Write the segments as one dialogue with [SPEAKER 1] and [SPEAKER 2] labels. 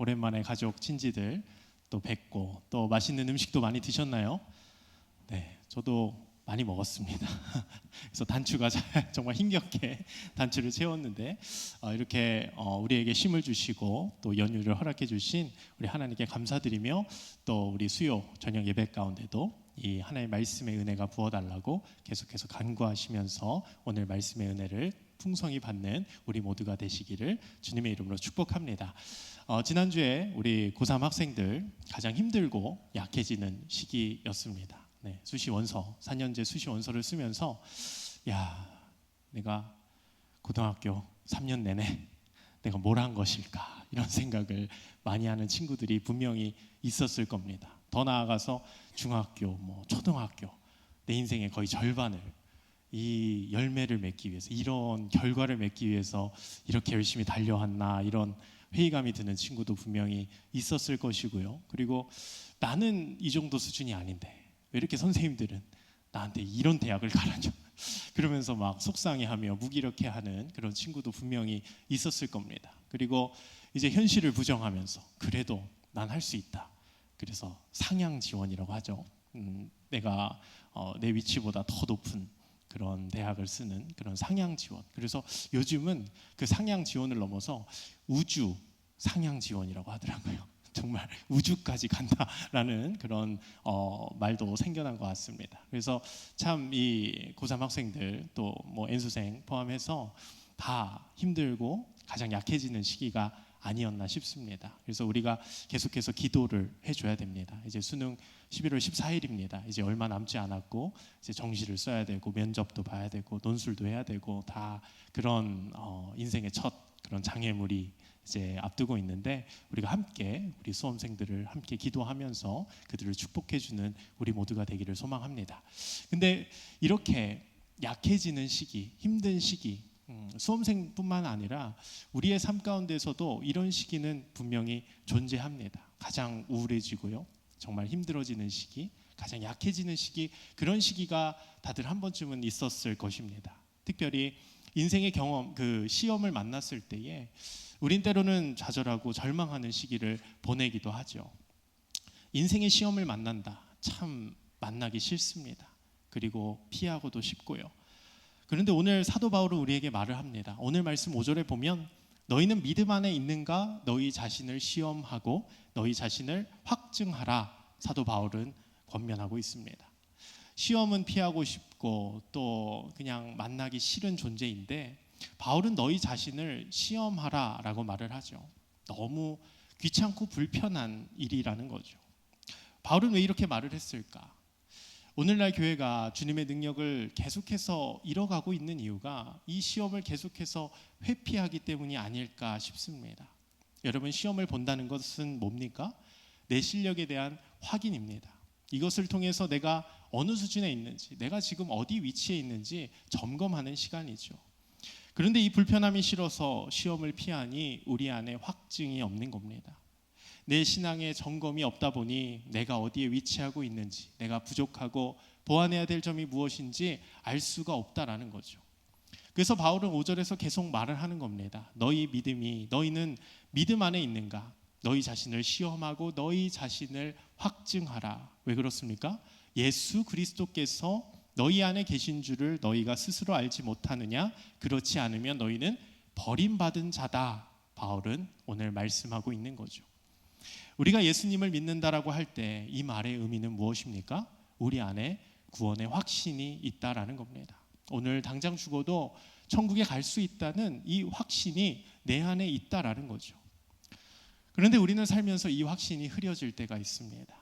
[SPEAKER 1] 오랜만에 가족 친지들 또 뵙고 또 맛있는 음식도 많이 드셨나요? 네, 저도 많이 먹었습니다. 그래서 단추가 정말 힘겹게 단추를 채웠는데 이렇게 우리에게 쉼을 주시고 또 연휴를 허락해 주신 우리 하나님께 감사드리며 또 우리 수요 저녁 예배 가운데도 이 하나님의 말씀의 은혜가 부어달라고 계속해서 간구하시면서 오늘 말씀의 은혜를 풍성히 받는 우리 모두가 되시기를 주님의 이름으로 축복합니다. 지난주에 우리 고3 학생들 가장 힘들고 약해지는 시기였습니다. 네, 수시 원서, 4년제 수시 원서를 쓰면서 내가 고등학교 3년 내내 내가 뭘 한 것일까 이런 생각을 많이 하는 친구들이 분명히 있었을 겁니다. 더 나아가서 중학교, 초등학교 내 인생의 거의 절반을 이 열매를 맺기 위해서 이런 결과를 맺기 위해서 이렇게 열심히 달려왔나 이런 회의감이 드는 친구도 분명히 있었을 것이고요. 그리고 나는 이 정도 수준이 아닌데 왜 이렇게 선생님들은 나한테 이런 대학을 가라냐 그러면서 막 속상해하며 무기력해하는 그런 친구도 분명히 있었을 겁니다. 그리고 이제 현실을 부정하면서 그래도 난 할 수 있다. 그래서 상향 지원이라고 하죠. 내가 내 위치보다 더 높은 그런 대학을 쓰는 그런 상향 지원. 그래서 요즘은 그 상향 지원을 넘어서 우주 상향 지원이라고 하더라고요. 정말 우주까지 간다라는 그런 말도 생겨난 것 같습니다. 그래서 참 이 고3 학생들 또 N수생 포함해서 다 힘들고 가장 약해지는 시기가 아니었나 싶습니다. 그래서 우리가 계속해서 기도를 해줘야 됩니다. 이제 수능 11월 14일입니다. 이제 얼마 남지 않았고 이제 정시를 써야 되고 면접도 봐야 되고 논술도 해야 되고 다 그런 인생의 첫 그런 장애물이 이제 앞두고 있는데 우리가 함께 우리 수험생들을 함께 기도하면서 그들을 축복해주는 우리 모두가 되기를 소망합니다. 근데 이렇게 약해지는 시기, 힘든 시기 수험생뿐만 아니라 우리의 삶 가운데서도 이런 시기는 분명히 존재합니다. 가장 우울해지고요, 정말 힘들어지는 시기, 가장 약해지는 시기, 그런 시기가 다들 한 번쯤은 있었을 것입니다. 특별히 인생의 경험, 그 시험을 만났을 때에 우린 때로는 좌절하고 절망하는 시기를 보내기도 하죠. 인생의 시험을 만난다, 참 만나기 싫습니다. 그리고 피하고도 싶고요. 그런데 오늘 사도 바울은 우리에게 말을 합니다. 오늘 말씀 5절에 보면 너희는 믿음 안에 있는가 너희 자신을 시험하고 너희 자신을 확증하라, 사도 바울은 권면하고 있습니다. 시험은 피하고 싶고 또 그냥 만나기 싫은 존재인데 바울은 너희 자신을 시험하라 라고 말을 하죠. 너무 귀찮고 불편한 일이라는 거죠. 바울은 왜 이렇게 말을 했을까? 오늘날 교회가 주님의 능력을 계속해서 잃어가고 있는 이유가 이 시험을 계속해서 회피하기 때문이 아닐까 싶습니다. 여러분, 시험을 본다는 것은 뭡니까? 내 실력에 대한 확인입니다. 이것을 통해서 내가 어느 수준에 있는지, 내가 지금 어디 위치에 있는지 점검하는 시간이죠. 그런데 이 불편함이 싫어서 시험을 피하니 우리 안에 확증이 없는 겁니다. 내 신앙의 점검이 없다 보니 내가 어디에 위치하고 있는지, 내가 부족하고 보완해야 될 점이 무엇인지 알 수가 없다라는 거죠. 그래서 바울은 5절에서 계속 말을 하는 겁니다. 너희는 믿음 안에 있는가? 너희 자신을 시험하고 너희 자신을 확증하라. 왜 그렇습니까? 예수 그리스도께서 너희 안에 계신 줄을 너희가 스스로 알지 못하느냐? 그렇지 않으면 너희는 버림받은 자다. 바울은 오늘 말씀하고 있는 거죠. 우리가 예수님을 믿는다라고 할 때 이 말의 의미는 무엇입니까? 우리 안에 구원의 확신이 있다라는 겁니다. 오늘 당장 죽어도 천국에 갈 수 있다는 이 확신이 내 안에 있다라는 거죠. 그런데 우리는 살면서 이 확신이 흐려질 때가 있습니다.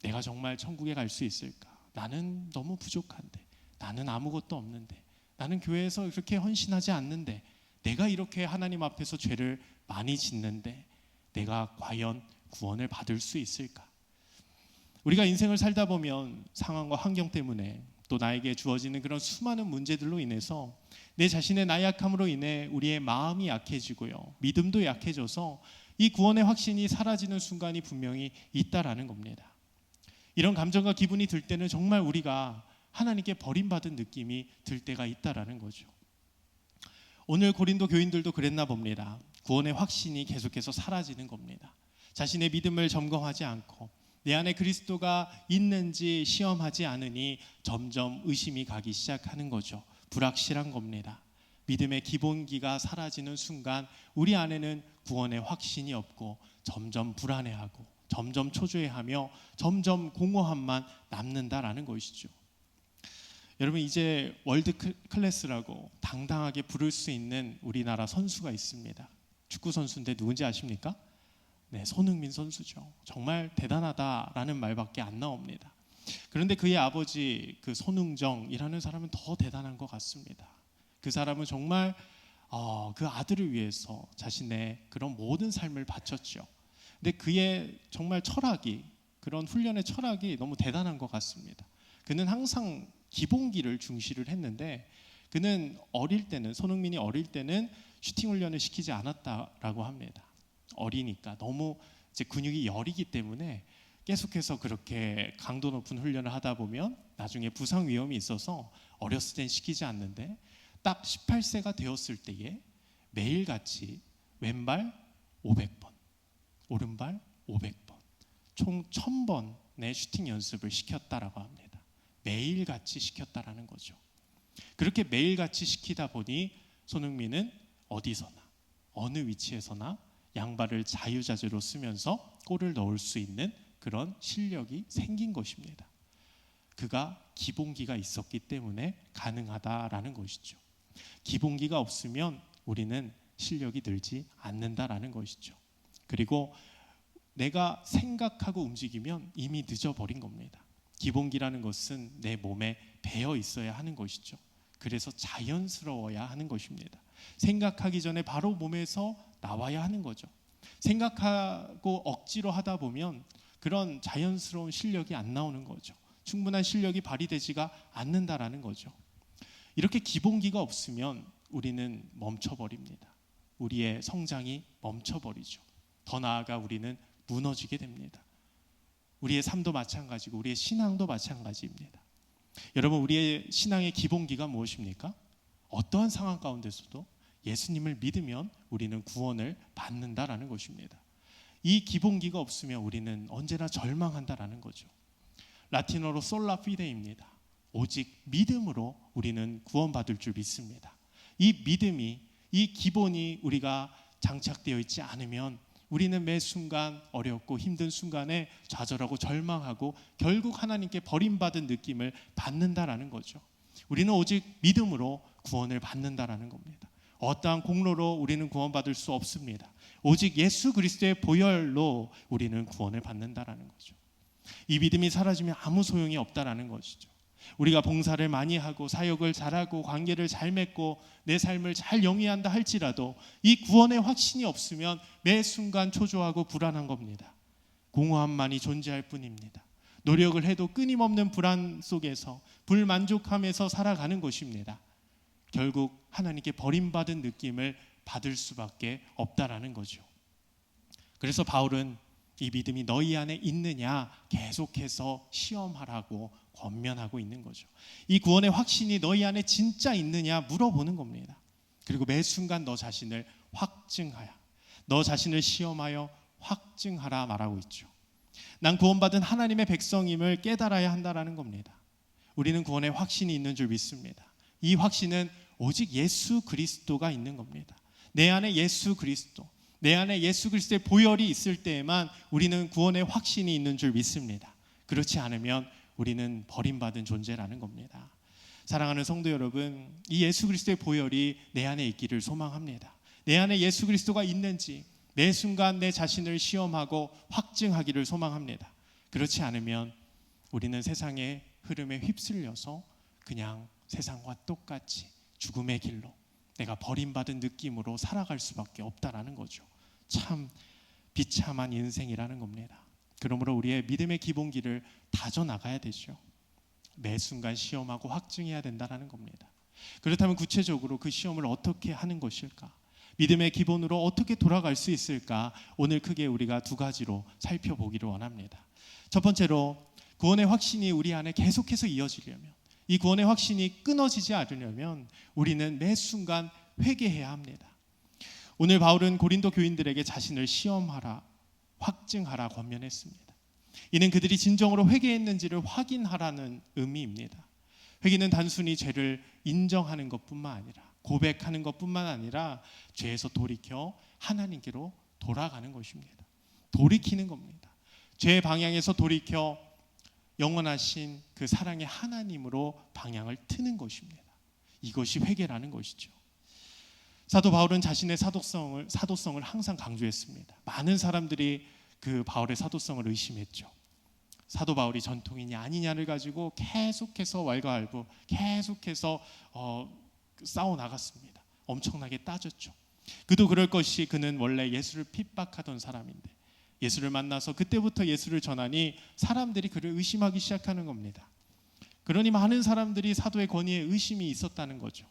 [SPEAKER 1] 내가 정말 천국에 갈 수 있을까? 나는 너무 부족한데, 나는 아무것도 없는데, 나는 교회에서 그렇게 헌신하지 않는데, 내가 이렇게 하나님 앞에서 죄를 많이 짓는데 내가 과연 구원을 받을 수 있을까? 우리가 인생을 살다 보면 상황과 환경 때문에 또 나에게 주어지는 그런 수많은 문제들로 인해서 내 자신의 나약함으로 인해 우리의 마음이 약해지고요, 믿음도 약해져서 이 구원의 확신이 사라지는 순간이 분명히 있다라는 겁니다. 이런 감정과 기분이 들 때는 정말 우리가 하나님께 버림받은 느낌이 들 때가 있다라는 거죠. 오늘 고린도 교인들도 그랬나 봅니다. 구원의 확신이 계속해서 사라지는 겁니다. 자신의 믿음을 점검하지 않고 내 안에 그리스도가 있는지 시험하지 않으니 점점 의심이 가기 시작하는 거죠. 불확실한 겁니다. 믿음의 기본기가 사라지는 순간 우리 안에는 구원의 확신이 없고 점점 불안해하고 점점 초조해하며 점점 공허함만 남는다라는 것이죠. 여러분, 이제 월드 클래스라고 당당하게 부를 수 있는 우리나라 선수가 있습니다. 축구 선수인데 누군지 아십니까? 네, 손흥민 선수죠. 정말 대단하다라는 말밖에 안 나옵니다. 그런데 그의 아버지 그 손흥정이라는 사람은 더 대단한 것 같습니다. 그 사람은 정말 그 아들을 위해서 자신의 그런 모든 삶을 바쳤죠. 근데 그의 정말 철학이, 그런 훈련의 철학이 너무 대단한 것 같습니다. 그는 항상 기본기를 중시를 했는데 그는 어릴 때는, 손흥민이 어릴 때는 슈팅 훈련을 시키지 않았다라고 합니다. 어리니까 너무 이제 근육이 여리기 때문에 계속해서 그렇게 강도 높은 훈련을 하다 보면 나중에 부상 위험이 있어서 어렸을 땐 시키지 않는데 딱 18세가 되었을 때에 매일같이 왼발 500번, 오른발 500번, 총 1000번의 슈팅 연습을 시켰다라고 합니다. 매일같이 시켰다라는 거죠. 그렇게 매일같이 시키다 보니 손흥민은 어디서나 어느 위치에서나 양발을 자유자재로 쓰면서 골을 넣을 수 있는 그런 실력이 생긴 것입니다. 그가 기본기가 있었기 때문에 가능하다라는 것이죠. 기본기가 없으면 우리는 실력이 늘지 않는다라는 것이죠. 그리고 내가 생각하고 움직이면 이미 늦어버린 겁니다. 기본기라는 것은 내 몸에 배어 있어야 하는 것이죠. 그래서 자연스러워야 하는 것입니다. 생각하기 전에 바로 몸에서 나와야 하는 거죠. 생각하고 억지로 하다 보면 그런 자연스러운 실력이 안 나오는 거죠. 충분한 실력이 발휘되지가 않는다라는 거죠. 이렇게 기본기가 없으면 우리는 멈춰버립니다. 우리의 성장이 멈춰버리죠. 더 나아가 우리는 무너지게 됩니다. 우리의 삶도 마찬가지고 우리의 신앙도 마찬가지입니다. 여러분, 우리의 신앙의 기본기가 무엇입니까? 어떠한 상황 가운데서도 예수님을 믿으면 우리는 구원을 받는다라는 것입니다. 이 기본기가 없으면 우리는 언제나 절망한다라는 거죠. 라틴어로 솔라 피데입니다. 오직 믿음으로 우리는 구원받을 줄 믿습니다. 이 믿음이, 이 기본이 우리가 장착되어 있지 않으면 우리는 매 순간 어렵고 힘든 순간에 좌절하고 절망하고 결국 하나님께 버림받은 느낌을 받는다라는 거죠. 우리는 오직 믿음으로 구원을 받는다라는 겁니다. 어떠한 공로로 우리는 구원받을 수 없습니다. 오직 예수 그리스도의 보혈로 우리는 구원을 받는다라는 거죠. 이 믿음이 사라지면 아무 소용이 없다라는 것이죠. 우리가 봉사를 많이 하고 사역을 잘하고 관계를 잘 맺고 내 삶을 잘 영위한다 할지라도 이 구원의 확신이 없으면 매 순간 초조하고 불안한 겁니다. 공허함만이 존재할 뿐입니다. 노력을 해도 끊임없는 불안 속에서 불만족함에서 살아가는 것입니다. 결국 하나님께 버림받은 느낌을 받을 수밖에 없다라는 거죠. 그래서 바울은 이 믿음이 너희 안에 있느냐 계속해서 시험하라고 권면하고 있는 거죠. 이 구원의 확신이 너희 안에 진짜 있느냐 물어보는 겁니다. 그리고 매 순간 너 자신을 확증하여, 너 자신을 시험하여 확증하라 말하고 있죠. 난 구원받은 하나님의 백성임을 깨달아야 한다라는 겁니다. 우리는 구원의 확신이 있는 줄 믿습니다. 이 확신은 오직 예수 그리스도가 있는 겁니다. 내 안에 예수 그리스도, 내 안에 예수 그리스도의 보혈이 있을 때에만 우리는 구원의 확신이 있는 줄 믿습니다. 그렇지 않으면 우리는 버림받은 존재라는 겁니다. 사랑하는 성도 여러분, 이 예수 그리스도의 보혈이 내 안에 있기를 소망합니다. 내 안에 예수 그리스도가 있는지 매 순간 내 자신을 시험하고 확증하기를 소망합니다. 그렇지 않으면 우리는 세상의 흐름에 휩쓸려서 그냥 세상과 똑같이 죽음의 길로 내가 버림받은 느낌으로 살아갈 수밖에 없다라는 거죠. 참 비참한 인생이라는 겁니다. 그러므로 우리의 믿음의 기본기를 다져나가야 되죠. 매 순간 시험하고 확증해야 된다는 겁니다. 그렇다면 구체적으로 그 시험을 어떻게 하는 것일까? 믿음의 기본으로 어떻게 돌아갈 수 있을까? 오늘 크게 우리가 두 가지로 살펴보기를 원합니다. 첫 번째로, 구원의 확신이 우리 안에 계속해서 이어지려면, 이 구원의 확신이 끊어지지 않으려면 우리는 매 순간 회개해야 합니다. 오늘 바울은 고린도 교인들에게 자신을 시험하라, 확증하라 권면했습니다. 이는 그들이 진정으로 회개했는지를 확인하라는 의미입니다. 회개는 단순히 죄를 인정하는 것뿐만 아니라, 고백하는 것뿐만 아니라 죄에서 돌이켜 하나님께로 돌아가는 것입니다. 돌이키는 겁니다. 죄의 방향에서 돌이켜 영원하신 그 사랑의 하나님으로 방향을 트는 것입니다. 이것이 회개라는 것이죠. 사도 바울은 자신의 사도성을 항상 강조했습니다. 많은 사람들이 그 바울의 사도성을 의심했죠. 사도 바울이 전통이냐 아니냐를 가지고 계속해서 왈가왈부, 계속해서 싸워 나갔습니다. 엄청나게 따졌죠. 그도 그럴 것이, 그는 원래 예수를 핍박하던 사람인데 예수를 만나서 그때부터 예수를 전하니 사람들이 그를 의심하기 시작하는 겁니다. 그러니 많은 사람들이 사도의 권위에 의심이 있었다는 거죠.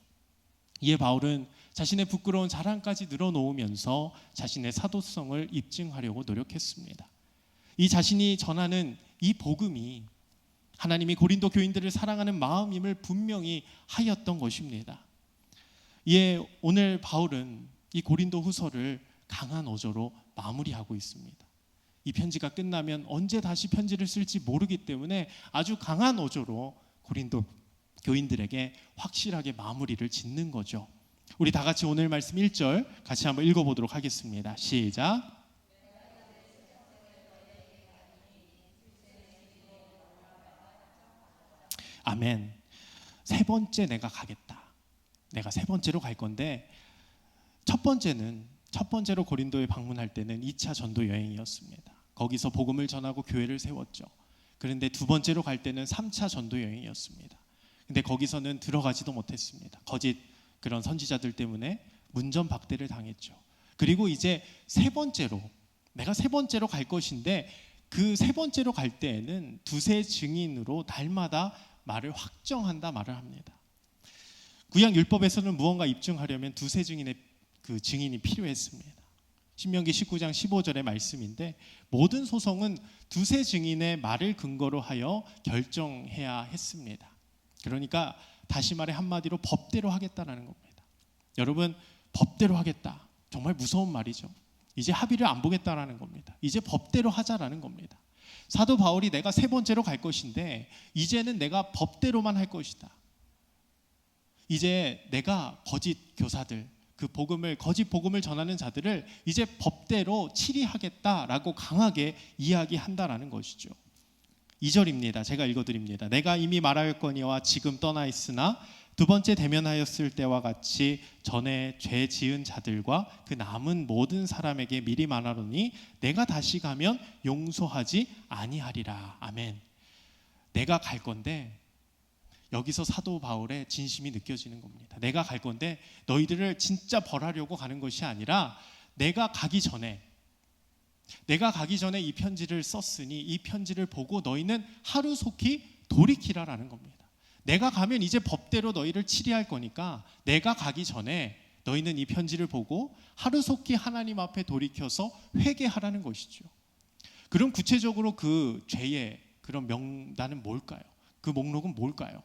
[SPEAKER 1] 이에 바울은 자신의 부끄러운 자랑까지 늘어놓으면서 자신의 사도성을 입증하려고 노력했습니다. 이 자신이 전하는 이 복음이 하나님이 고린도 교인들을 사랑하는 마음임을 분명히 하였던 것입니다. 이에 오늘 바울은 이 고린도 후서를 강한 어조로 마무리하고 있습니다. 이 편지가 끝나면 언제 다시 편지를 쓸지 모르기 때문에 아주 강한 어조로 고린도 교인들에게 확실하게 마무리를 짓는 거죠. 우리 다 같이 오늘 말씀 1절 같이 한번 읽어보도록 하겠습니다. 시작. 아멘. 세 번째 내가 가겠다. 내가 세 번째로 갈 건데, 첫 번째로 고린도에 방문할 때는 2차 전도 여행이었습니다. 거기서 복음을 전하고 교회를 세웠죠. 그런데 두 번째로 갈 때는 3차 전도 여행이었습니다. 근데 거기서는 들어가지도 못했습니다. 거짓 그런 선지자들 때문에 문전박대를 당했죠. 그리고 이제 내가 세 번째로 갈 것인데, 그 세 번째로 갈 때에는 두세 증인으로 날마다 말을 확정한다 말을 합니다. 구약 율법에서는 무언가 입증하려면 두세 증인의 그 증인이 필요했습니다. 신명기 19장 15절의 말씀인데, 모든 소송은 두세 증인의 말을 근거로 하여 결정해야 했습니다. 그러니까 다시 말해 한마디로 법대로 하겠다라는 겁니다. 여러분, 법대로 하겠다, 정말 무서운 말이죠. 이제 합의를 안 보겠다라는 겁니다. 이제 법대로 하자라는 겁니다. 사도 바울이 내가 세 번째로 갈 것인데 이제는 내가 법대로만 할 것이다. 이제 내가 거짓 교사들, 거짓 복음을 전하는 자들을 이제 법대로 치리하겠다라고 강하게 이야기한다라는 것이죠. 2절입니다. 제가 읽어드립니다. 내가 이미 말하였거니와 지금 떠나 있으나 두 번째 대면하였을 때와 같이 전에 죄 지은 자들과 그 남은 모든 사람에게 미리 말하노니 내가 다시 가면 용서하지 아니하리라. 아멘. 내가 갈 건데, 여기서 사도 바울의 진심이 느껴지는 겁니다. 내가 갈 건데 너희들을 진짜 벌하려고 가는 것이 아니라, 내가 가기 전에 이 편지를 썼으니 이 편지를 보고 너희는 하루속히 돌이키라라는 겁니다. 내가 가면 이제 법대로 너희를 치리할 거니까 내가 가기 전에 너희는 이 편지를 보고 하루속히 하나님 앞에 돌이켜서 회개하라는 것이죠. 그럼 구체적으로 그 죄의 그런 명단은 뭘까요? 그 목록은 뭘까요?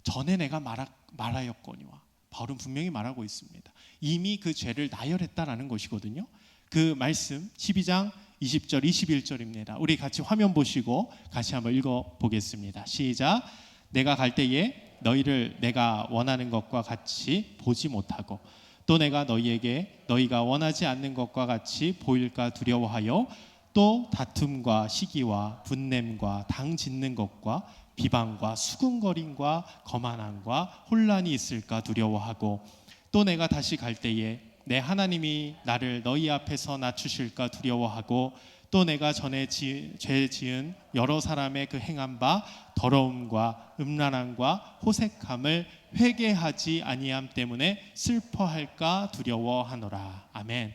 [SPEAKER 1] 전에 내가 말하였거니와, 바울은 분명히 말하고 있습니다. 이미 그 죄를 나열했다라는 것이거든요. 그 말씀 12장 20절 21절입니다. 우리 같이 화면 보시고 같이 한번 읽어보겠습니다. 시작. 내가 갈 때에 너희를 내가 원하는 것과 같이 보지 못하고 또 내가 너희에게 너희가 원하지 않는 것과 같이 보일까 두려워하여 또 다툼과 시기와 분냄과 당 짓는 것과 비방과 수군거림과 거만함과 혼란이 있을까 두려워하고 또 내가 다시 갈 때에 내 하나님이 나를 너희 앞에서 낮추실까 두려워하고 또 내가 전에 죄 지은 여러 사람의 그 행한 바 더러움과 음란함과 호색함을 회개하지 아니함 때문에 슬퍼할까 두려워하노라. 아멘.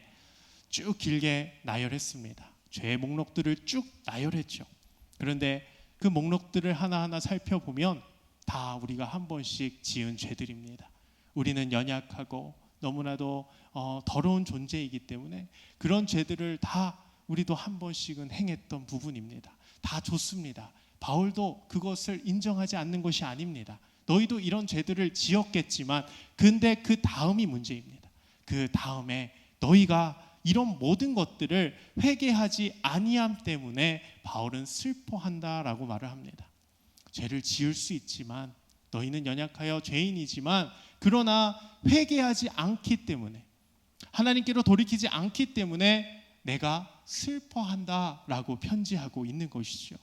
[SPEAKER 1] 쭉 길게 나열했습니다. 죄의 목록들을 쭉 나열했죠. 그런데 그 목록들을 하나하나 살펴보면 다 우리가 한 번씩 지은 죄들입니다. 우리는 연약하고 너무나도 더러운 존재이기 때문에 그런 죄들을 다 우리도 한 번씩은 행했던 부분입니다. 다 좋습니다. 바울도 그것을 인정하지 않는 것이 아닙니다. 너희도 이런 죄들을 지었겠지만 근데 그 다음이 문제입니다. 그 다음에 너희가 이런 모든 것들을 회개하지 아니함 때문에 바울은 슬퍼한다라고 말을 합니다. 죄를 지을 수 있지만 너희는 연약하여 죄인이지만 그러나 회개하지 않기 때문에 하나님께로 돌이키지 않기 때문에 내가 슬퍼한다라고 편지하고 있는 것이죠.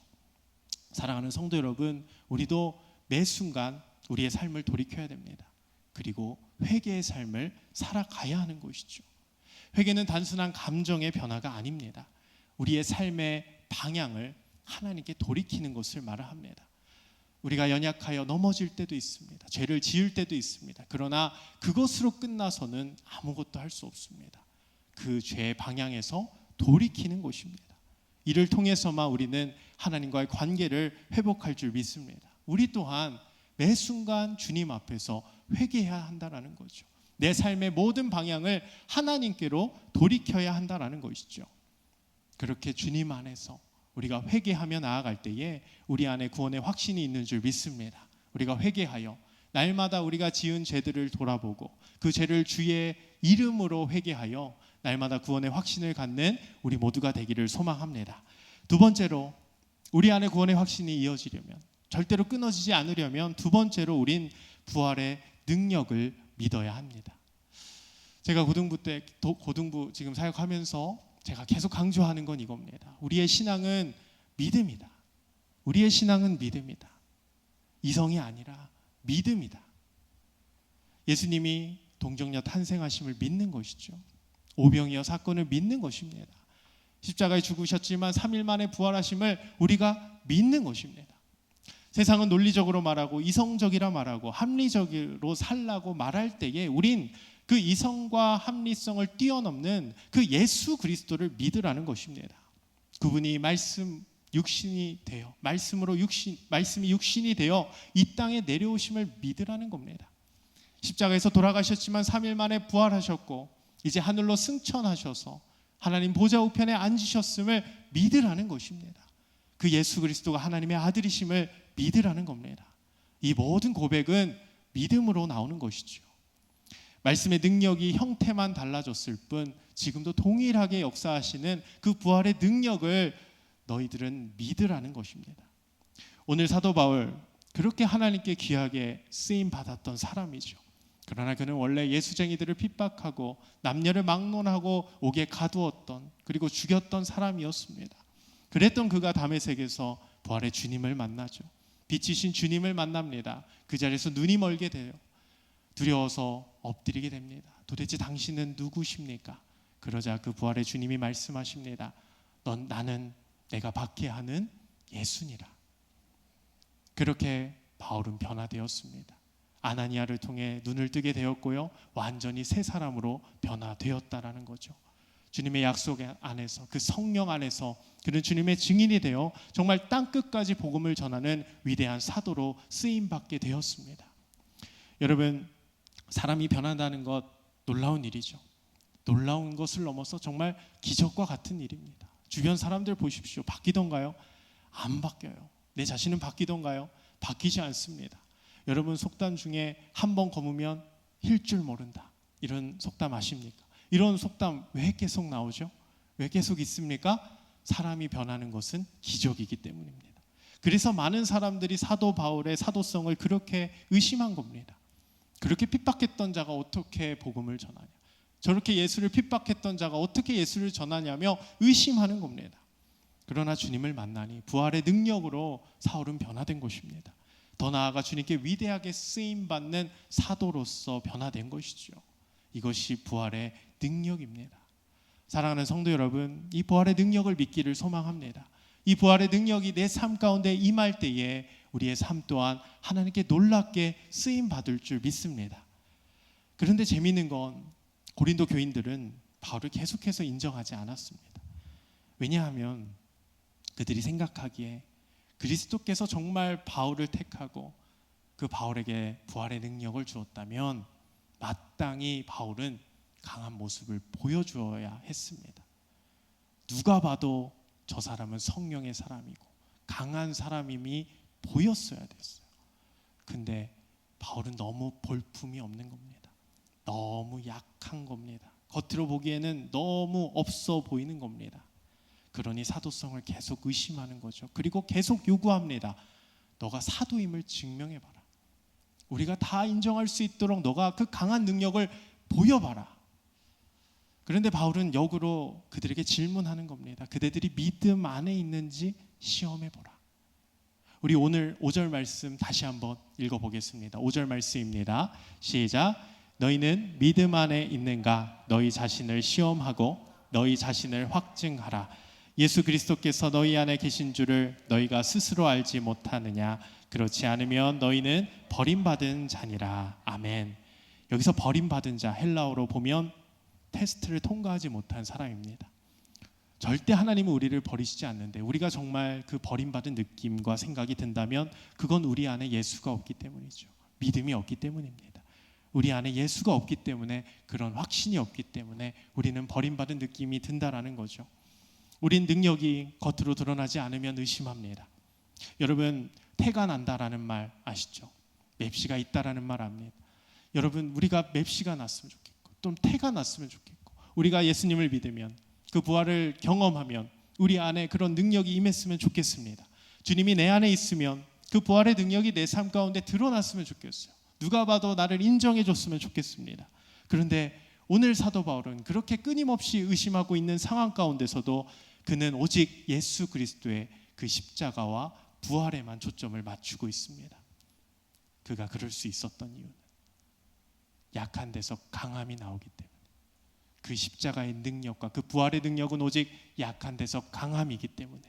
[SPEAKER 1] 사랑하는 성도 여러분, 우리도 매 순간 우리의 삶을 돌이켜야 됩니다. 그리고 회개의 삶을 살아가야 하는 것이죠. 회개는 단순한 감정의 변화가 아닙니다. 우리의 삶의 방향을 하나님께 돌이키는 것을 말합니다. 우리가 연약하여 넘어질 때도 있습니다. 죄를 지을 때도 있습니다. 그러나 그것으로 끝나서는 아무것도 할 수 없습니다. 그 죄의 방향에서 돌이키는 것입니다. 이를 통해서만 우리는 하나님과의 관계를 회복할 줄 믿습니다. 우리 또한 매 순간 주님 앞에서 회개해야 한다는 거죠. 내 삶의 모든 방향을 하나님께로 돌이켜야 한다는 것이죠. 그렇게 주님 안에서 우리가 회개하며 나아갈 때에 우리 안에 구원의 확신이 있는 줄 믿습니다. 우리가 회개하여 날마다 우리가 지은 죄들을 돌아보고 그 죄를 주의 이름으로 회개하여 날마다 구원의 확신을 갖는 우리 모두가 되기를 소망합니다. 두 번째로 우리 안에 구원의 확신이 이어지려면, 절대로 끊어지지 않으려면 두 번째로 우린 부활의 능력을 믿어야 합니다. 제가 고등부 지금 사역하면서 제가 계속 강조하는 건 이겁니다. 우리의 신앙은 믿음이다. 우리의 신앙은 믿음이다. 이성이 아니라 믿음이다. 예수님이 동정녀 탄생하심을 믿는 것이죠. 오병이어 사건을 믿는 것입니다. 십자가에 죽으셨지만 3일 만에 부활하심을 우리가 믿는 것입니다. 세상은 논리적으로 말하고 이성적이라 말하고 합리적으로 살라고 말할 때에 우린 그 이성과 합리성을 뛰어넘는 그 예수 그리스도를 믿으라는 것입니다. 그분이 말씀이 육신이 되어 말씀이 육신이 되어 이 땅에 내려오심을 믿으라는 겁니다. 십자가에서 돌아가셨지만 3일 만에 부활하셨고 이제 하늘로 승천하셔서 하나님 보좌 우편에 앉으셨음을 믿으라는 것입니다. 그 예수 그리스도가 하나님의 아들이심을 믿으라는 겁니다. 이 모든 고백은 믿음으로 나오는 것이죠. 말씀의 능력이 형태만 달라졌을 뿐 지금도 동일하게 역사하시는 그 부활의 능력을 너희들은 믿으라는 것입니다. 오늘 사도 바울, 그렇게 하나님께 귀하게 쓰임 받았던 사람이죠. 그러나 그는 원래 예수쟁이들을 핍박하고 남녀를 막론하고 옥에 가두었던, 그리고 죽였던 사람이었습니다. 그랬던 그가 다메섹에서 부활의 주님을 만나죠. 빛이신 주님을 만납니다. 그 자리에서 눈이 멀게 돼요. 두려워서 엎드리게 됩니다. 도대체 당신은 누구십니까? 그러자 그 부활의 주님이 말씀하십니다. 나는 내가 받게 하는 예수니라. 그렇게 바울은 변화되었습니다. 아나니아를 통해 눈을 뜨게 되었고요, 완전히 새 사람으로 변화되었다라는 거죠. 주님의 약속 안에서, 그 성령 안에서 그는 주님의 증인이 되어 정말 땅끝까지 복음을 전하는 위대한 사도로 쓰임받게 되었습니다. 여러분, 사람이 변한다는 것 놀라운 일이죠. 놀라운 것을 넘어서 정말 기적과 같은 일입니다. 주변 사람들 보십시오. 바뀌던가요? 안 바뀌어요. 내 자신은 바뀌던가요? 바뀌지 않습니다. 여러분, 속담 중에 한 번 검으면 힐 줄 모른다, 이런 속담 아십니까? 이런 속담 왜 계속 나오죠? 왜 계속 있습니까? 사람이 변하는 것은 기적이기 때문입니다. 그래서 많은 사람들이 사도 바울의 사도성을 그렇게 의심한 겁니다. 그렇게 핍박했던 자가 어떻게 복음을 전하냐, 저렇게 예수를 핍박했던 자가 어떻게 예수를 전하냐며 의심하는 겁니다. 그러나 주님을 만나니 부활의 능력으로 사울은 변화된 것입니다. 더 나아가 주님께 위대하게 쓰임받는 사도로서 변화된 것이죠. 이것이 부활의 능력입니다. 사랑하는 성도 여러분, 이 부활의 능력을 믿기를 소망합니다. 이 부활의 능력이 내 삶 가운데 임할 때에 우리의 삶 또한 하나님께 놀랍게 쓰임받을 줄 믿습니다. 그런데 재미있는 건 고린도 교인들은 바울을 계속해서 인정하지 않았습니다. 왜냐하면 그들이 생각하기에 그리스도께서 정말 바울을 택하고 그 바울에게 부활의 능력을 주었다면 마땅히 바울은 강한 모습을 보여주어야 했습니다. 누가 봐도 저 사람은 성령의 사람이고 강한 사람임이 보였어야 됐어요. 근데 바울은 너무 볼품이 없는 겁니다. 너무 약한 겁니다. 겉으로 보기에는 너무 없어 보이는 겁니다. 그러니 사도성을 계속 의심하는 거죠. 그리고 계속 요구합니다. 너가 사도임을 증명해봐라. 우리가 다 인정할 수 있도록 너가 그 강한 능력을 보여봐라. 그런데 바울은 역으로 그들에게 질문하는 겁니다. 그대들이 믿음 안에 있는지 시험해보라. 우리 오늘 5절 말씀 다시 한번 읽어보겠습니다. 5절 말씀입니다. 시작. 너희는 믿음 안에 있는가? 너희 자신을 시험하고 너희 자신을 확증하라. 예수 그리스도께서 너희 안에 계신 줄을 너희가 스스로 알지 못하느냐? 그렇지 않으면 너희는 버림받은 자니라. 아멘. 여기서 버림받은 자, 헬라어로 보면 테스트를 통과하지 못한 사람입니다. 절대 하나님은 우리를 버리시지 않는데 우리가 정말 그 버림받은 느낌과 생각이 든다면 그건 우리 안에 예수가 없기 때문이죠. 믿음이 없기 때문입니다. 우리 안에 예수가 없기 때문에, 그런 확신이 없기 때문에 우리는 버림받은 느낌이 든다라는 거죠. 우린 능력이 겉으로 드러나지 않으면 의심합니다. 여러분, 태가 난다라는 말 아시죠? 맵시가 있다라는 말 압니다. 여러분, 우리가 맵시가 났으면 좋겠고 또 태가 났으면 좋겠고, 우리가 예수님을 믿으면 그 부활을 경험하면 우리 안에 그런 능력이 임했으면 좋겠습니다. 주님이 내 안에 있으면 그 부활의 능력이 내 삶 가운데 드러났으면 좋겠어요. 누가 봐도 나를 인정해 줬으면 좋겠습니다. 그런데 오늘 사도 바울은 그렇게 끊임없이 의심하고 있는 상황 가운데서도 그는 오직 예수 그리스도의 그 십자가와 부활에만 초점을 맞추고 있습니다. 그가 그럴 수 있었던 이유는 약한 데서 강함이 나오기 때문에, 그 십자가의 능력과 그 부활의 능력은 오직 약한 데서 강함이기 때문에,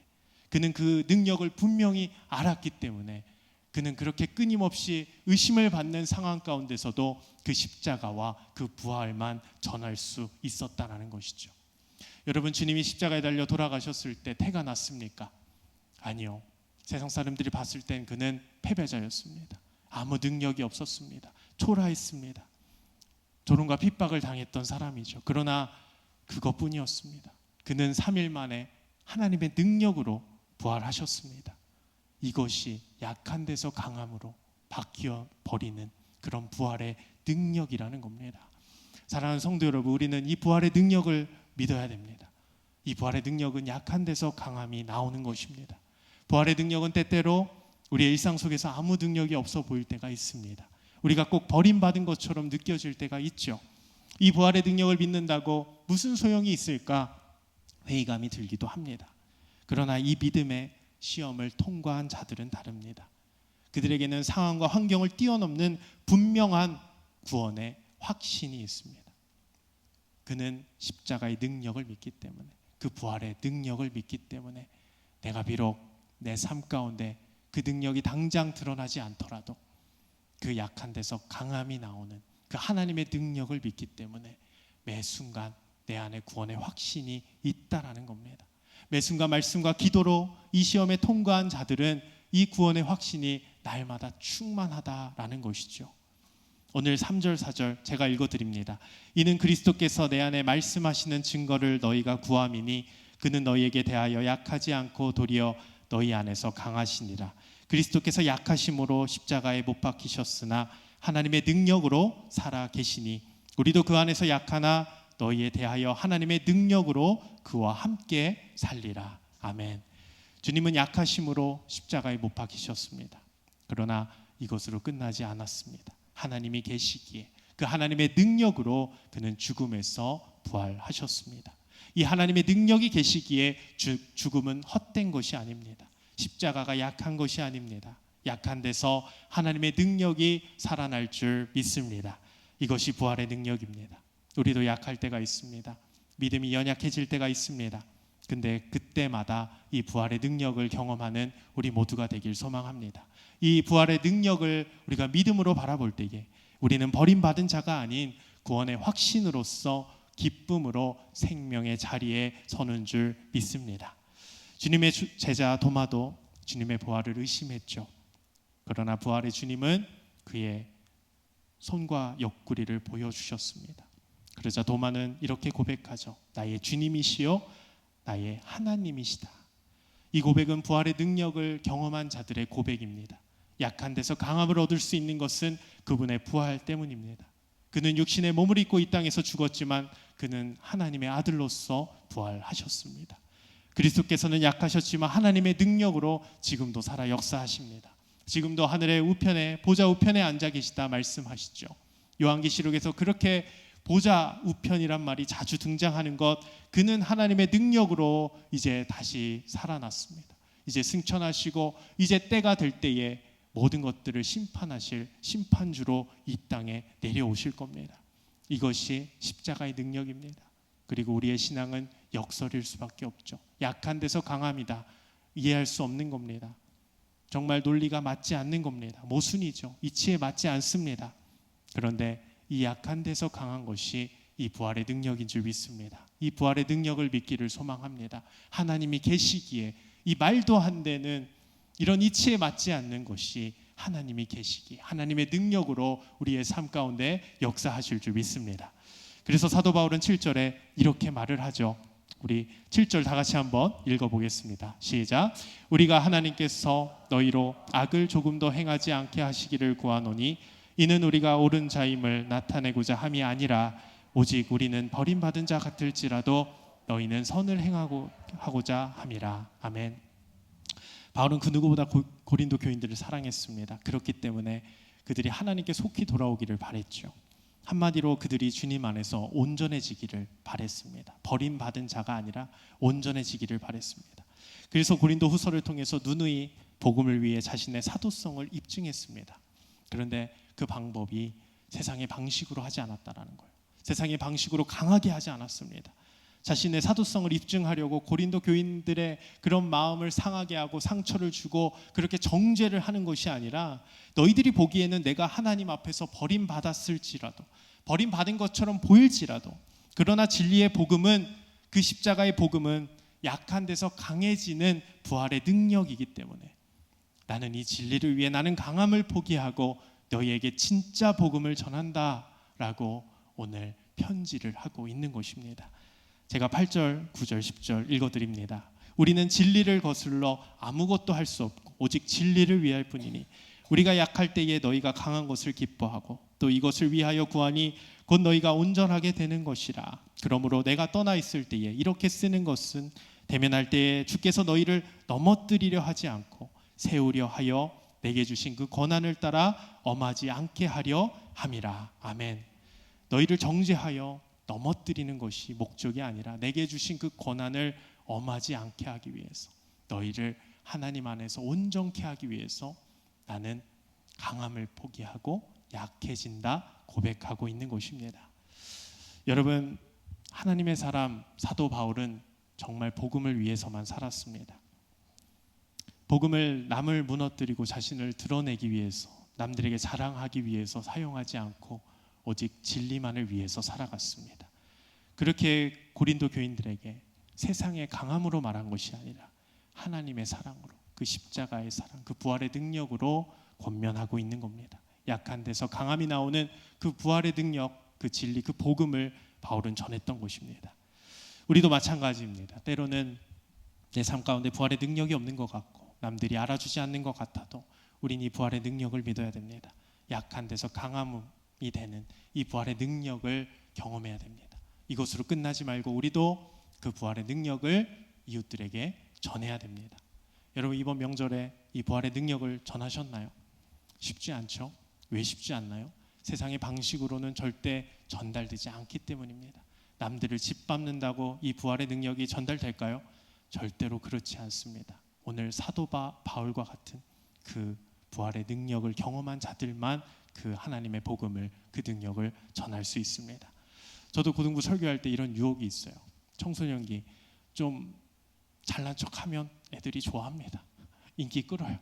[SPEAKER 1] 그는 그 능력을 분명히 알았기 때문에 그는 그렇게 끊임없이 의심을 받는 상황 가운데서도 그 십자가와 그 부활만 전할 수 있었다는 것이죠. 여러분, 주님이 십자가에 달려 돌아가셨을 때 태가 났습니까? 아니요. 세상 사람들이 봤을 땐 그는 패배자였습니다. 아무 능력이 없었습니다. 초라했습니다. 조롱과 핍박을 당했던 사람이죠. 그러나 그것뿐이었습니다. 그는 3일 만에 하나님의 능력으로 부활하셨습니다. 이것이 약한 데서 강함으로 바뀌어 버리는 그런 부활의 능력이라는 겁니다. 사랑하는 성도 여러분, 우리는 이 부활의 능력을 믿어야 됩니다. 이 부활의 능력은 약한 데서 강함이 나오는 것입니다. 부활의 능력은 때때로 우리의 일상 속에서 아무 능력이 없어 보일 때가 있습니다. 우리가 꼭 버림받은 것처럼 느껴질 때가 있죠. 이 부활의 능력을 믿는다고 무슨 소용이 있을까 회의감이 들기도 합니다. 그러나 이 믿음의 시험을 통과한 자들은 다릅니다. 그들에게는 상황과 환경을 뛰어넘는 분명한 구원의 확신이 있습니다. 그는 십자가의 능력을 믿기 때문에, 그 부활의 능력을 믿기 때문에 내가 비록 내 삶 가운데 그 능력이 당장 드러나지 않더라도 그 약한 데서 강함이 나오는 그 하나님의 능력을 믿기 때문에 매 순간 내 안에 구원의 확신이 있다라는 겁니다. 매 순간 말씀과 기도로 이 시험에 통과한 자들은 이 구원의 확신이 날마다 충만하다라는 것이죠. 오늘 3절 4절 제가 읽어드립니다. 이는 그리스도께서 내 안에 말씀하시는 증거를 너희가 구함이니 그는 너희에게 대하여 약하지 않고 도리어 너희 안에서 강하시니라. 그리스도께서 약하심으로 십자가에 못 박히셨으나 하나님의 능력으로 살아 계시니 우리도 그 안에서 약하나 너희에 대하여 하나님의 능력으로 그와 함께 살리라. 아멘. 주님은 약하심으로 십자가에 못 박히셨습니다. 그러나 이것으로 끝나지 않았습니다. 하나님이 계시기에 그 하나님의 능력으로 그는 죽음에서 부활하셨습니다. 이 하나님의 능력이 계시기에 죽음은 헛된 것이 아닙니다. 십자가가 약한 것이 아닙니다. 약한 데서 하나님의 능력이 살아날 줄 믿습니다. 이것이 부활의 능력입니다. 우리도 약할 때가 있습니다. 믿음이 연약해질 때가 있습니다. 근데 그때마다 이 부활의 능력을 경험하는 우리 모두가 되길 소망합니다. 이 부활의 능력을 우리가 믿음으로 바라볼 때에 우리는 버림받은 자가 아닌 구원의 확신으로서 기쁨으로 생명의 자리에 서는 줄 믿습니다. 주님의 제자 도마도 주님의 부활을 의심했죠. 그러나 부활의 주님은 그의 손과 옆구리를 보여주셨습니다. 그러자 도마는 이렇게 고백하죠. 나의 주님이시요 나의 하나님이시다. 이 고백은 부활의 능력을 경험한 자들의 고백입니다. 약한 데서 강함을 얻을 수 있는 것은 그분의 부활 때문입니다. 그는 육신의 몸을 입고 이 땅에서 죽었지만 그는 하나님의 아들로서 부활하셨습니다. 그리스도께서는 약하셨지만 하나님의 능력으로 지금도 살아 역사하십니다. 지금도 하늘의 우편에 보좌 우편에 앉아 계시다 말씀하시죠. 요한계시록에서 그렇게 보좌 우편이란 말이 자주 등장하는 것, 그는 하나님의 능력으로 이제 다시 살아났습니다. 이제 승천하시고 이제 때가 될 때에 모든 것들을 심판하실 심판주로 이 땅에 내려오실 겁니다. 이것이 십자가의 능력입니다. 그리고 우리의 신앙은 역설일 수밖에 없죠. 약한 데서 강함이다. 이해할 수 없는 겁니다. 정말 논리가 맞지 않는 겁니다. 모순이죠. 이치에 맞지 않습니다. 그런데 이 약한 데서 강한 것이 이 부활의 능력인 줄 믿습니다. 이 부활의 능력을 믿기를 소망합니다. 하나님이 계시기에 이 말도 안 되는 이런 이치에 맞지 않는 것이 하나님이 계시기, 하나님의 능력으로 우리의 삶 가운데 역사하실 줄 믿습니다. 그래서 사도 바울은 7절에 이렇게 말을 하죠. 우리 7절 다 같이 한번 읽어보겠습니다. 시작. 우리가 하나님께서 너희로 악을 조금도 행하지 않게 하시기를 구하노니 이는 우리가 옳은 자임을 나타내고자 함이 아니라 오직 우리는 버림받은 자 같을지라도 너희는 선을 행하고자 함이라. 아멘. 바울은 그 누구보다 고린도 교인들을 사랑했습니다. 그렇기 때문에 그들이 하나님께 속히 돌아오기를 바랬죠. 한마디로 그들이 주님 안에서 온전해지기를 바랬습니다. 버림받은 자가 아니라 온전해지기를 바랬습니다. 그래서 고린도 후서를 통해서 누누이 복음을 위해 자신의 사도성을 입증했습니다. 그런데 그 방법이 세상의 방식으로 하지 않았다라는 거예요. 세상의 방식으로 강하게 하지 않았습니다. 자신의 사도성을 입증하려고 고린도 교인들의 그런 마음을 상하게 하고 상처를 주고 그렇게 정죄를 하는 것이 아니라 너희들이 보기에는 내가 하나님 앞에서 버림받았을지라도, 버림받은 것처럼 보일지라도, 그러나 진리의 복음은, 그 십자가의 복음은 약한 데서 강해지는 부활의 능력이기 때문에 나는 이 진리를 위해 나는 강함을 포기하고 너희에게 진짜 복음을 전한다라고 오늘 편지를 하고 있는 것입니다. 제가 8절, 9절, 10절 읽어드립니다. 우리는 진리를 거슬러 아무것도 할 수 없고 오직 진리를 위할 뿐이니 우리가 약할 때에 너희가 강한 것을 기뻐하고 또 이것을 위하여 구하니 곧 너희가 온전하게 되는 것이라. 그러므로 내가 떠나 있을 때에 이렇게 쓰는 것은 대면할 때에 주께서 너희를 넘어뜨리려 하지 않고 세우려 하여 내게 주신 그 권한을 따라 엄하지 않게 하려 함이라. 아멘. 너희를 정죄하여 넘어뜨리는 것이 목적이 아니라 내게 주신 그 권한을 엄하지 않게 하기 위해서, 너희를 하나님 안에서 온전케 하기 위해서 나는 강함을 포기하고 약해진다 고백하고 있는 것입니다. 여러분, 하나님의 사람 사도 바울은 정말 복음을 위해서만 살았습니다. 복음을 남을 무너뜨리고 자신을 드러내기 위해서, 남들에게 자랑하기 위해서 사용하지 않고 오직 진리만을 위해서 살아갔습니다. 그렇게 고린도 교인들에게 세상의 강함으로 말한 것이 아니라 하나님의 사랑으로, 그 십자가의 사랑, 그 부활의 능력으로 권면하고 있는 겁니다. 약한 데서 강함이 나오는 그 부활의 능력, 그 진리, 그 복음을 바울은 전했던 것입니다. 우리도 마찬가지입니다. 때로는 내 삶 가운데 부활의 능력이 없는 것 같고 남들이 알아주지 않는 것 같아도 우린 이 부활의 능력을 믿어야 됩니다. 약한 데서 강함이 되는 이 부활의 능력을 경험해야 됩니다. 이것으로 끝나지 말고 우리도 그 부활의 능력을 이웃들에게 전해야 됩니다. 여러분, 이번 명절에 이 부활의 능력을 전하셨나요? 쉽지 않죠? 왜 쉽지 않나요? 세상의 방식으로는 절대 전달되지 않기 때문입니다. 남들을 짓밟는다고 이 부활의 능력이 전달될까요? 절대로 그렇지 않습니다. 오늘 사도 바울과 같은 그 부활의 능력을 경험한 자들만 그 하나님의 복음을, 그 능력을 전할 수 있습니다. 저도 고등부 설교할 때 이런 유혹이 있어요. 청소년기 좀 잘난 척하면 애들이 좋아합니다. 인기 끌어요.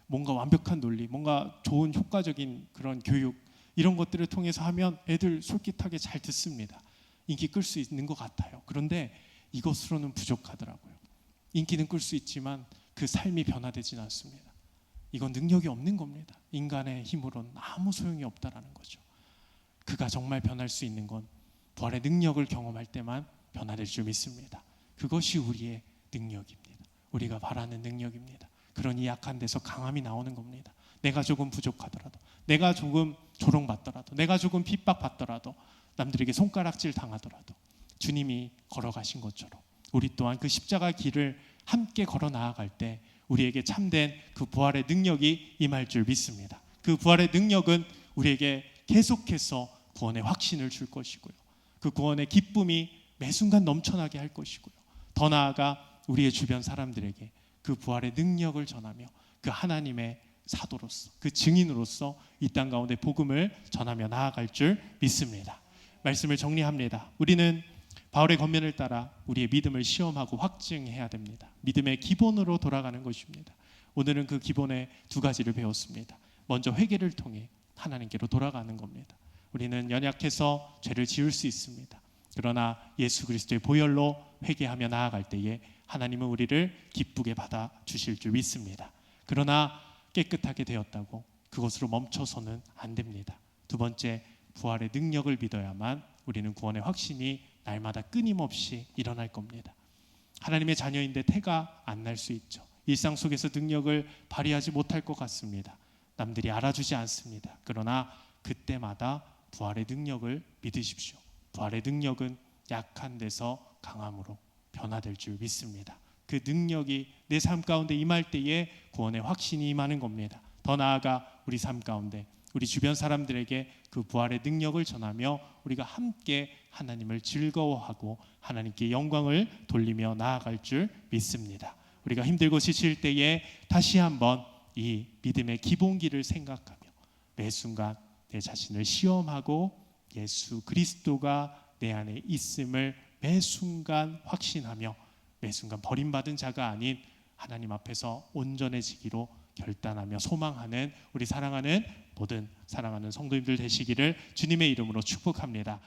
[SPEAKER 1] 뭔가 완벽한 논리, 뭔가 좋은 효과적인 그런 교육, 이런 것들을 통해서 하면 애들 솔깃하게 잘 듣습니다. 인기 끌 수 있는 것 같아요. 그런데 이것으로는 부족하더라고요. 인기는 끌 수 있지만 그 삶이 변화되지는 않습니다. 이건 능력이 없는 겁니다. 인간의 힘으로는 아무 소용이 없다라는 거죠. 그가 정말 변할 수 있는 건 부활의 능력을 경험할 때만 변화될 줄 믿습니다. 그것이 우리의 능력입니다. 우리가 바라는 능력입니다. 그러니 약한 데서 강함이 나오는 겁니다. 내가 조금 부족하더라도, 내가 조금 조롱받더라도, 내가 조금 핍박받더라도, 남들에게 손가락질 당하더라도 주님이 걸어가신 것처럼 우리 또한 그 십자가 길을 함께 걸어 나아갈 때 우리에게 참된 그 부활의 능력이 임할 줄 믿습니다. 그 부활의 능력은 우리에게 계속해서 구원의 확신을 줄 것이고요, 그 구원의 기쁨이 매 순간 넘쳐나게 할 것이고요, 더 나아가 우리의 주변 사람들에게 그 부활의 능력을 전하며 그 하나님의 사도로서, 그 증인으로서 이 땅 가운데 복음을 전하며 나아갈 줄 믿습니다. 말씀을 정리합니다. 우리는 바울의 권면을 따라 우리의 믿음을 시험하고 확증해야 됩니다. 믿음의 기본으로 돌아가는 것입니다. 오늘은 그 기본의 두 가지를 배웠습니다. 먼저 회개를 통해 하나님께로 돌아가는 겁니다. 우리는 연약해서 죄를 지을 수 있습니다. 그러나 예수 그리스도의 보혈로 회개하며 나아갈 때에 하나님은 우리를 기쁘게 받아주실 줄 믿습니다. 그러나 깨끗하게 되었다고 그것으로 멈춰서는 안 됩니다. 두 번째, 부활의 능력을 믿어야만 우리는 구원의 확신이 날마다 끊임없이 일어날 겁니다. 하나님의 자녀인데 태가 안 날 수 있죠. 일상 속에서 능력을 발휘하지 못할 것 같습니다. 남들이 알아주지 않습니다. 그러나 그때마다 부활의 능력을 믿으십시오. 부활의 능력은 약한 데서 강함으로 변화될 줄 믿습니다. 그 능력이 내 삶 가운데 임할 때에 구원의 확신이 임하는 겁니다. 더 나아가 우리 삶 가운데 우리 주변 사람들에게 그 부활의 능력을 전하며 우리가 함께 하나님을 즐거워하고 하나님께 영광을 돌리며 나아갈 줄 믿습니다. 우리가 힘들고 지칠 때에 다시 한번 이 믿음의 기본기를 생각하며 매 순간 내 자신을 시험하고 예수 그리스도가 내 안에 있음을 매 순간 확신하며 매 순간 버림받은 자가 아닌 하나님 앞에서 온전해지기로 결단하며 소망하는 우리 사랑하는 모든 사랑하는 성도님들 되시기를 주님의 이름으로 축복합니다.